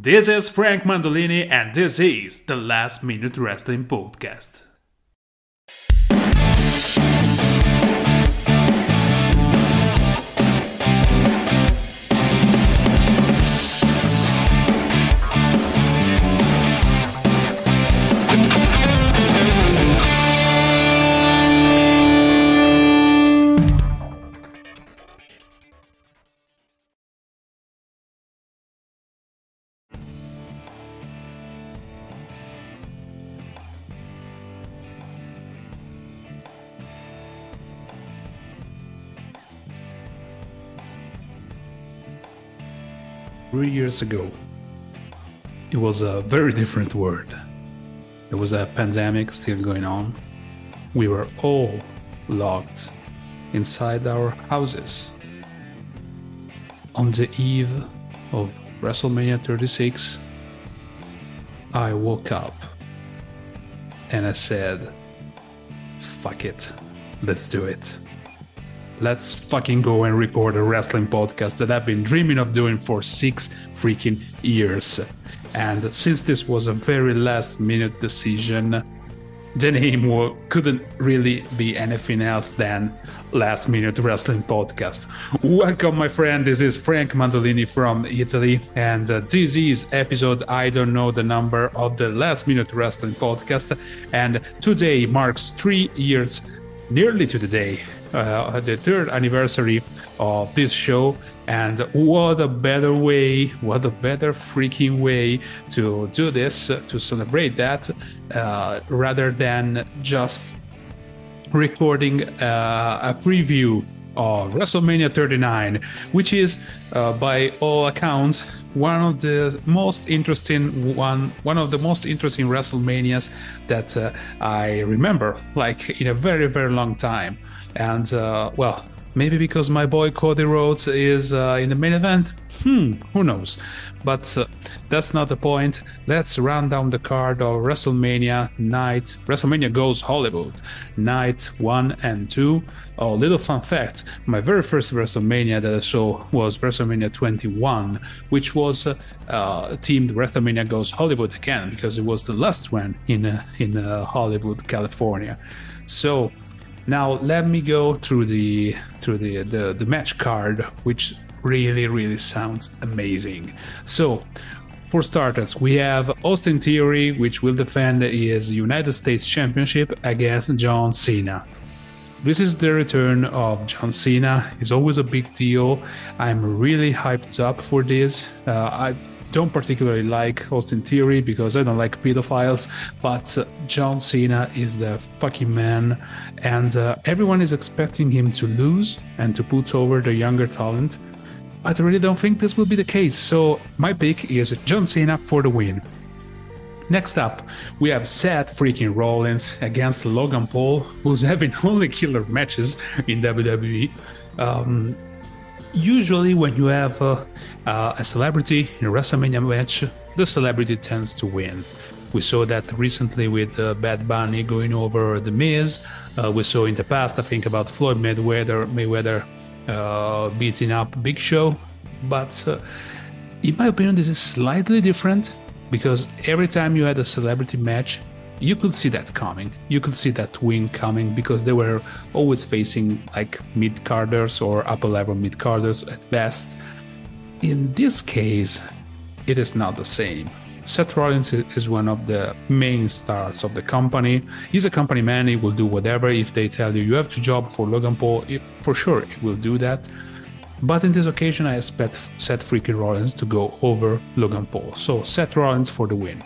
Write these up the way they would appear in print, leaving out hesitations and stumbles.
This is Frank Mandolini, and this is the Last Minute Wrestling Podcast. Three years ago, it was a very different world. There was a pandemic still going on. We were all locked inside our houses. On the eve of WrestleMania 36, I woke up and I said, fuck it, let's do it. Let's fucking go and record a wrestling podcast that I've been dreaming of doing for 6 freaking years. And since this was a very last minute decision, the name couldn't really be anything else than Last Minute Wrestling Podcast. Welcome, my friend. This is Frank Mandolini from Italy, and this is episode I don't know the number of the Last Minute Wrestling Podcast. And today marks 3 years, nearly to the day, the third anniversary of this show. And what a better freaking way to do this, to celebrate that, rather than just recording a preview of WrestleMania 39, which is by all accounts one of the most interesting WrestleManias that I remember, like, in a very, very long time. And well, maybe because my boy Cody Rhodes is in the main event, who knows? But that's not the point. Let's run down the card of WrestleMania night. WrestleMania Goes Hollywood, night 1 and 2. Oh, little fun fact, my very first WrestleMania that I saw was WrestleMania 21, which was themed WrestleMania Goes Hollywood again, because it was the last one in Hollywood, California. So now let me go through the match card, which really sounds amazing. So, for starters, we have Austin Theory, which will defend his United States Championship against John Cena. This is the return of John Cena. It's always a big deal. I'm really hyped up for this. I don't particularly like Austin Theory because I don't like pedophiles, but John Cena is the fucking man, and everyone is expecting him to lose and to put over the younger talent. But I really don't think this will be the case, so my pick is John Cena for the win. Next up, we have Seth freaking Rollins against Logan Paul, who's having only killer matches in WWE. Usually when you have a celebrity in a WrestleMania match, the celebrity tends to win. We saw that recently with Bad Bunny going over The Miz. We saw in the past, I think, about Floyd Mayweather beating up Big Show. But in my opinion, this is slightly different, because every time you had a celebrity match, you could see that coming. You could see that win coming, because they were always facing like mid-carders or upper-level mid-carders at best. In this case, it is not the same. Seth Rollins is one of the main stars of the company. He's a company man. He will do whatever. If they tell you have to job for Logan Paul, for sure he will do that. But in this occasion, I expect Seth freaking Rollins to go over Logan Paul. So Seth Rollins for the win.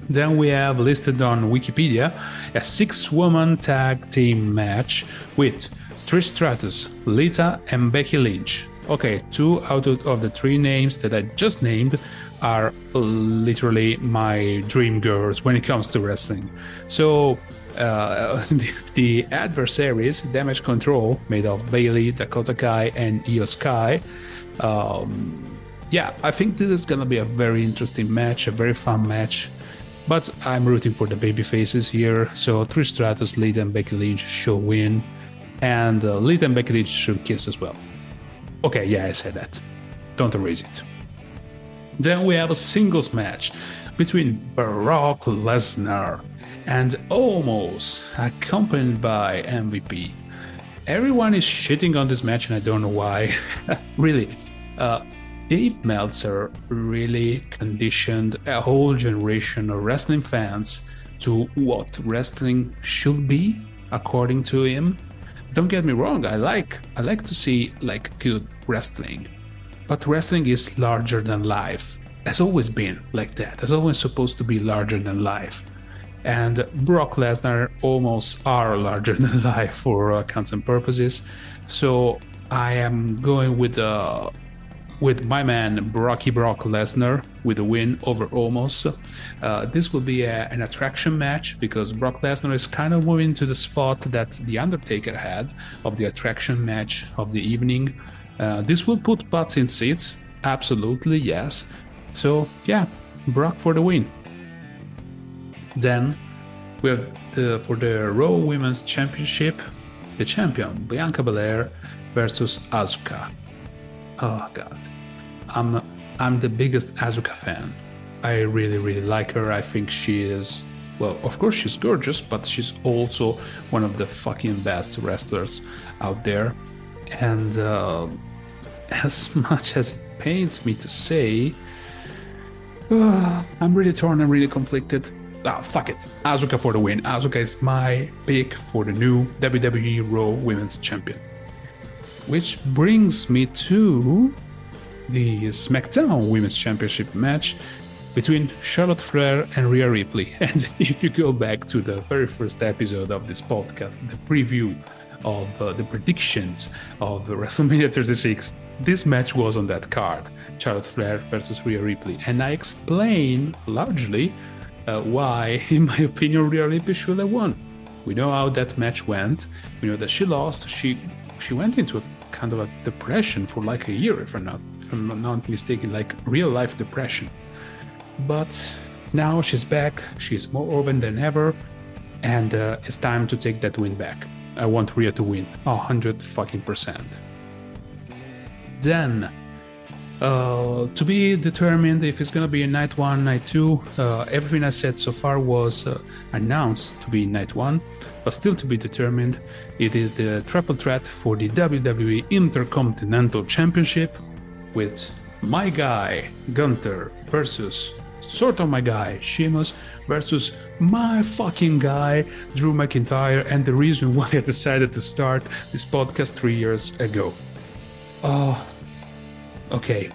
Then we have listed on Wikipedia a 6-woman tag team match with Trish Stratus, Lita, and Becky Lynch. Okay, 2 out of the 3 names that I just named are literally my dream girls when it comes to wrestling. So the adversaries, Damage Control, made of Bayley, Dakota Kai, and Io Sky. Yeah, I think this is gonna be a very interesting match, a very fun match. But I'm rooting for the baby faces here, so Trish Stratus, Lita, and Becky Lynch should win, and Lita and Becky Lynch should kiss as well. Okay, yeah, I said that. Don't erase it. Then we have a singles match between Brock Lesnar and Omos, accompanied by MVP. Everyone is shitting on this match and I don't know why. Really, Dave Meltzer really conditioned a whole generation of wrestling fans to what wrestling should be, according to him. Don't get me wrong, I like to see like good wrestling, but wrestling is larger than life. Has always been like that. It's always supposed to be larger than life. And Brock Lesnar almost are larger than life for accounts and purposes. So I am going with my man Brock Lesnar with a win over Omos. This will be an attraction match because Brock Lesnar is kind of moving to the spot that The Undertaker had of the attraction match of the evening. This will put butts in seats, absolutely, yes. So yeah, Brock for the win. Then we have for the Raw Women's Championship, the champion Bianca Belair versus Asuka. Oh god, I'm the biggest Asuka fan. I really like her. I think she is, well, of course she's gorgeous, but she's also one of the fucking best wrestlers out there. And as much as it pains me to say, I'm really torn, I'm really conflicted. Fuck it. Asuka for the win. Asuka is my pick for the new WWE Raw Women's Champion. Which brings me to the SmackDown Women's Championship match between Charlotte Flair and Rhea Ripley. And if you go back to the very first episode of this podcast, the preview of the predictions of WrestleMania 36, this match was on that card, Charlotte Flair versus Rhea Ripley. And I explain largely why, in my opinion, Rhea Ripley should have won. We know how that match went. We know that she lost. She went into a kind of a depression for like a year, if I'm not mistaken, like real life depression. But now she's back. She's more open than ever, and it's time to take that win back. I want Rhea to win 100%. Then, to be determined if it's gonna be a night 1, night 2. Everything I said so far was announced to be night 1, but still to be determined. It is the triple threat for the WWE Intercontinental Championship with my guy Gunther versus sort of my guy Sheamus versus my fucking guy Drew McIntyre, and the reason why I decided to start this podcast 3 years ago. Okay,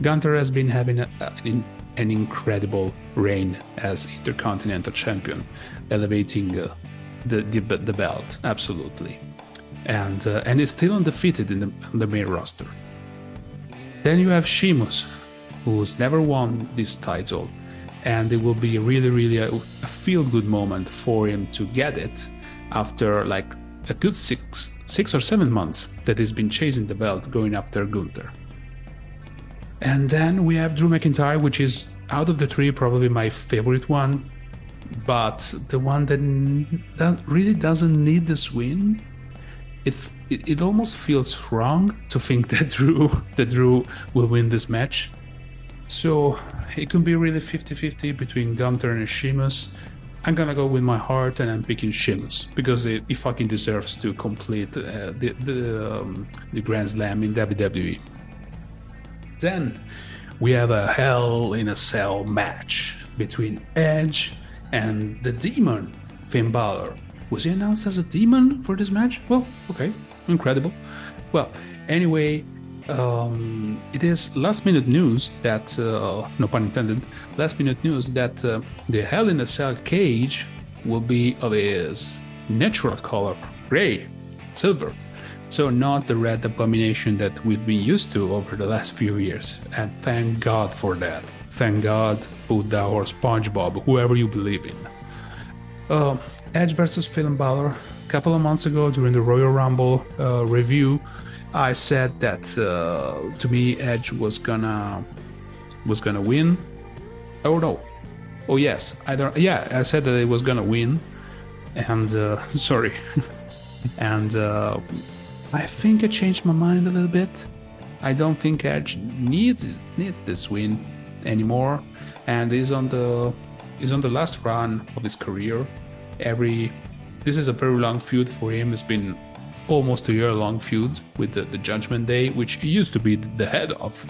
Gunther has been having an incredible reign as Intercontinental Champion, elevating the belt, absolutely, and is still undefeated in the main roster. Then you have Sheamus, who's never won this title, and it will be really a feel-good moment for him to get it after like a good six or 7 months that he's been chasing the belt, going after Gunther. And then we have Drew McIntyre, which is out of the three probably my favorite one, but the one that really doesn't need this win. It almost feels wrong to think that Drew will win this match. So it could be really 50-50 between Gunther and Sheamus. I'm gonna go with my heart and I'm picking Sheamus because he fucking deserves to complete the Grand Slam in WWE. Then we have a Hell in a Cell match between Edge and the Demon, Finn Balor. Was he announced as a demon for this match? Well, okay, incredible. Well, anyway, it is last minute news that, no pun intended, last minute news that the Hell in a Cell cage will be of his natural color, gray, silver. So not the red abomination that we've been used to over the last few years. And thank God for that. Thank God, Buddha or SpongeBob, whoever you believe in. Edge versus Finn Balor. A couple of months ago during the Royal Rumble review, I said that to me Edge was gonna win. Oh no. Oh yes. I said that it was gonna win. And sorry. And I think I changed my mind a little bit. I don't think Edge needs this win. anymore, and is on the last run of his career. This is a very long feud for him. It's been almost a year-long feud with the Judgment Day, which he used to be the head of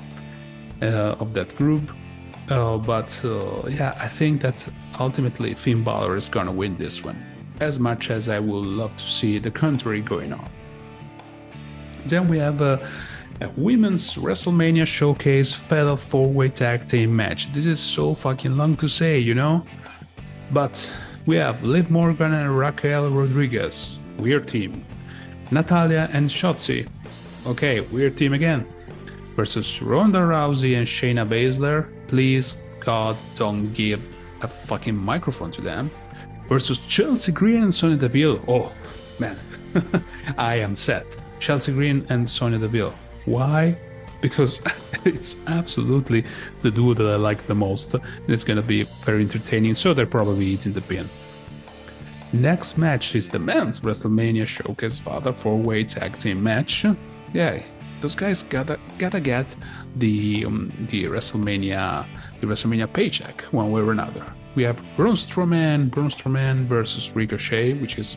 that group. I think that ultimately Finn Balor is gonna win this one, as much as I would love to see the country going on. Then we have a women's WrestleMania Showcase Fatal 4-Way Tag Team match. This is so fucking long to say, you know? But we have Liv Morgan and Raquel Rodriguez, weird team. Natalya and Shotzi, okay, weird team again. Versus Ronda Rousey and Shayna Baszler, please God don't give a fucking microphone to them. Versus Chelsea Green and Sonya Deville, oh man, I am set. Chelsea Green and Sonya Deville. Why? Because it's absolutely the duo that I like the most, and it's gonna be very entertaining, so they're probably eating the pin. Next match is the men's WrestleMania Showcase Fatal 4-Way Tag Team match. Yeah, those guys gotta get the WrestleMania paycheck one way or another. We have Braun Strowman versus Ricochet, which is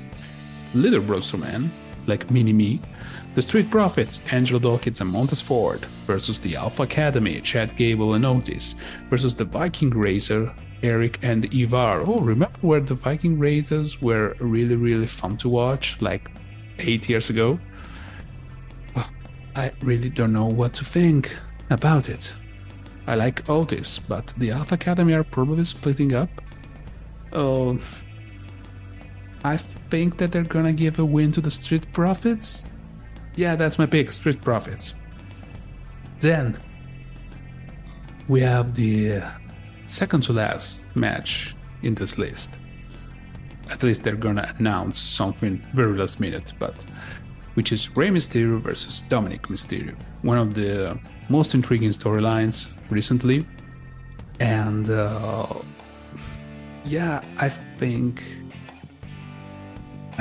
little Braun Strowman, like mini-me. The Street Profits, Angelo Dawkins and Montez Ford versus the Alpha Academy, Chad Gable and Otis versus the Viking Racer, Eric and Ivar. Oh, remember where the Viking Raiders were really, really fun to watch, like 8 years ago? Well, I really don't know what to think about it. I like Otis, but the Alpha Academy are probably splitting up. I think that they're gonna give a win to the Street Profits. Yeah, that's my pick, Street Profits. Then we have the second to last match in this list. At least they're gonna announce something very last minute, but which is Rey Mysterio versus Dominic Mysterio. One of the most intriguing storylines recently. And I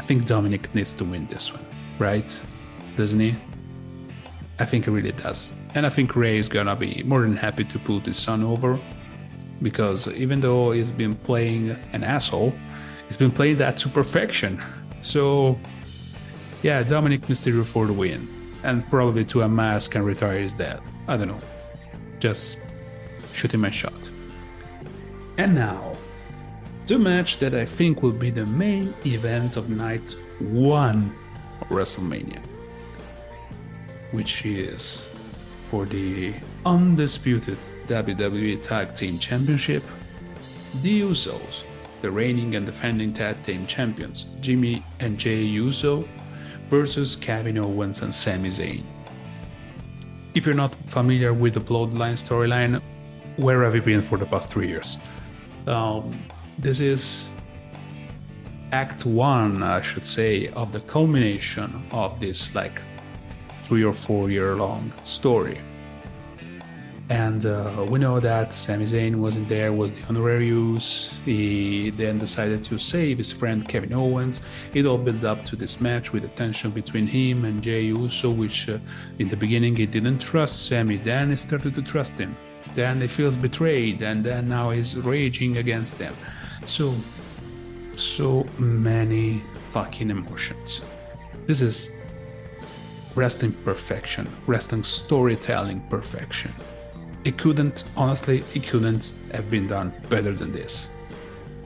think Dominic needs to win this one, right? Doesn't he? I think he really does. And I think Rey is gonna be more than happy to put his son over, because even though he's been playing an asshole, he's been playing that to perfection. So yeah, Dominic Mysterio for the win, and probably to unmask and retire his dad. I don't know, just shoot him a shot. And now the match that I think will be the main event of night 1 of WrestleMania, which is for the undisputed WWE Tag Team Championship, the Usos, the reigning and defending Tag Team Champions, Jimmy and Jey Uso, versus Kevin Owens and Sami Zayn. If you're not familiar with the Bloodline storyline, where have you been for the past 3 years? This is Act 1, I should say, of the culmination of this like 3 or 4 year long story. And we know that Sami Zayn wasn't there, was the honorarius. He then decided to save his friend Kevin Owens. It all built up to this match with the tension between him and Jey Uso, which in the beginning he didn't trust Sami, then he started to trust him. Then he feels betrayed, and then now he's raging against them. So many fucking emotions. This is wrestling perfection, wrestling storytelling perfection. It couldn't have been done better than this.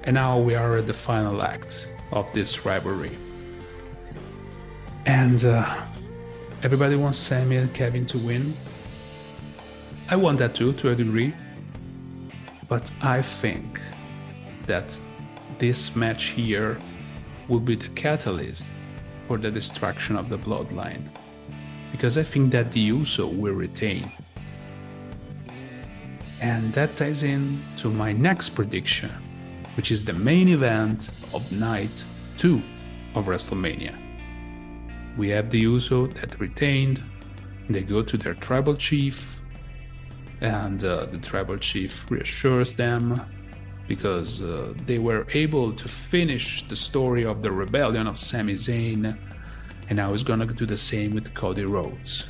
And now we are at the final act of this rivalry. And everybody wants Sami and Kevin to win. I want that too, to a degree. But I think that this match here will be the catalyst for the destruction of the Bloodline, because I think that the Uso will retain. And that ties in to my next prediction, which is the main event of night 2 of WrestleMania. We have the Uso that retained. They go to their tribal chief, and the tribal chief reassures them, because they were able to finish the story of the rebellion of Sami Zayn, and now he's gonna do the same with Cody Rhodes.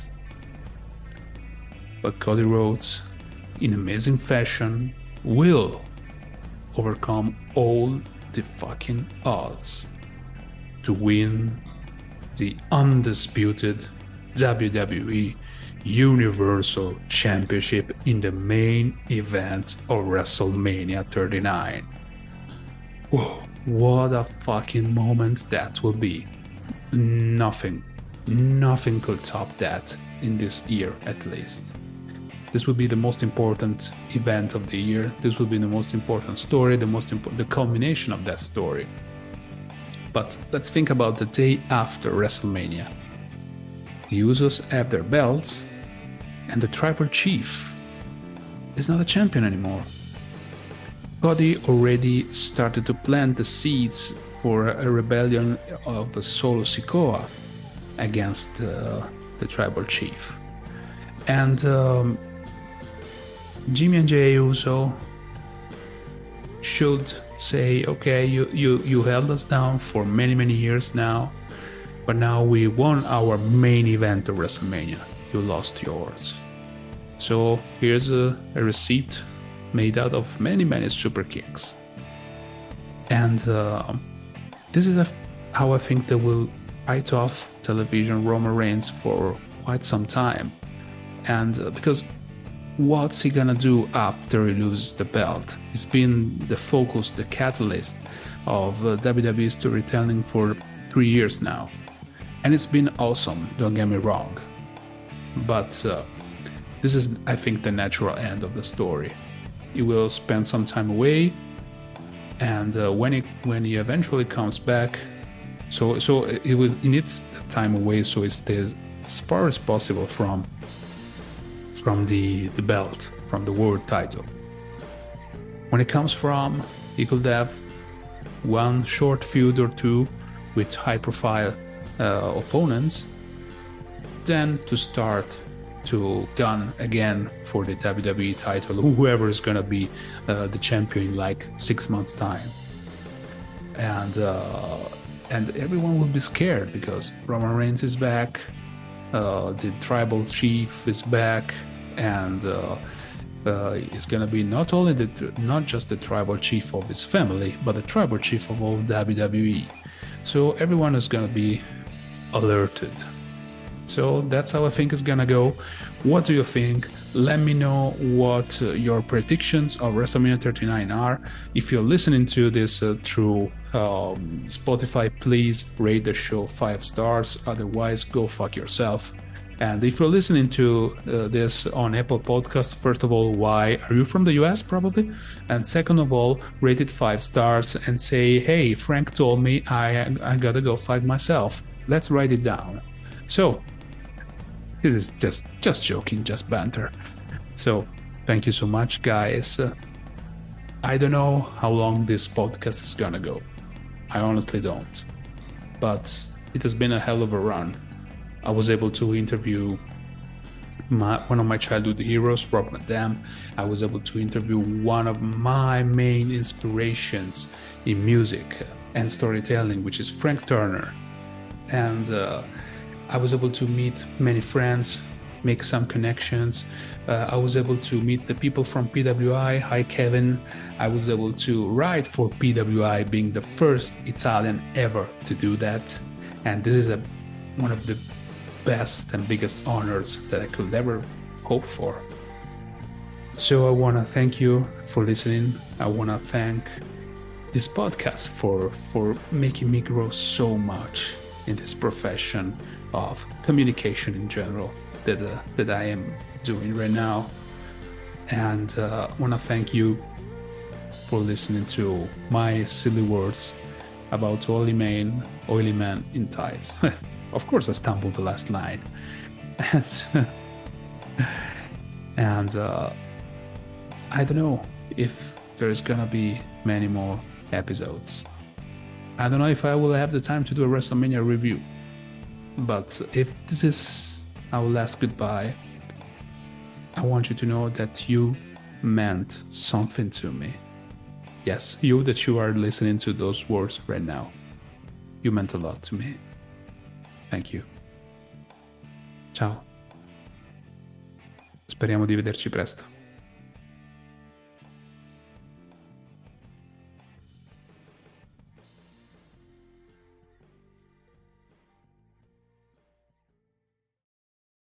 But Cody Rhodes in amazing fashion, will overcome all the fucking odds to win the undisputed WWE Universal Championship in the main event of WrestleMania 39. Whoa, what a fucking moment that will be. Nothing could top that in this year at least. This will be the most important event of the year. This will be the most important story, the culmination of that story. But let's think about the day after WrestleMania. The Usos have their belts, and the Tribal Chief is not a champion anymore. Cody already started to plant the seeds for a rebellion of Solo Sikoa against the Tribal Chief. And Jimmy and Jey Uso should say, okay, you held us down for many years now, but now we won our main event of WrestleMania. You lost yours. So here's a receipt made out of many super kicks. And this is how I think they will write off television Roman Reigns for quite some time. And because what's he gonna do after he loses the belt? It's been the focus, the catalyst of WWE storytelling for 3 years now. And it's been awesome, don't get me wrong. But this is, I think, the natural end of the story. He will spend some time away, and when he eventually comes back, so he needs time away, so he stays as far as possible from the belt, from the world title. When it comes from, he could have one short feud or two with high-profile opponents, then to start to gun again for the WWE title, whoever is gonna be the champion in like 6 months' time, and everyone will be scared because Roman Reigns is back, the Tribal Chief is back, and it's gonna be not just the Tribal Chief of his family, but the Tribal Chief of all WWE. So everyone is gonna be alerted. So that's how I think it's gonna go. What do you think? Let me know what your predictions of WrestleMania 39 are. If you're listening to this through Spotify, please rate the show 5 stars. Otherwise, go fuck yourself. And if you're listening to this on Apple Podcast, first of all, why? Are you from the US? Probably. And second of all, rate it 5 stars and say, hey, Frank told me I gotta go fuck myself. Let's write it down. So, it is just joking, just banter. So, thank you so much, guys. I don't know how long this podcast is gonna go. I honestly don't. But it has been a hell of a run. I was able to interview one of my childhood heroes, Rob Van Dam. I was able to interview one of my main inspirations in music and storytelling, which is Frank Turner. And I was able to meet many friends, make some connections. I was able to meet the people from PWI. Hi, Kevin. I was able to write for PWI, being the first Italian ever to do that. And this is one of the best and biggest honors that I could ever hope for. So I want to thank you for listening. I want to thank this podcast for making me grow so much in this profession of communication in general that I am doing right now. And I want to thank you for listening to my silly words about oily man in tights. Of course, I stumbled the last line. And I don't know if there's gonna be many more episodes. I don't know if I will have the time to do a WrestleMania review. But if this is our last goodbye, I want you to know that you meant something to me. Yes, you that you are listening to those words right now. You meant a lot to me. Thank you. Ciao. Speriamo di vederci presto.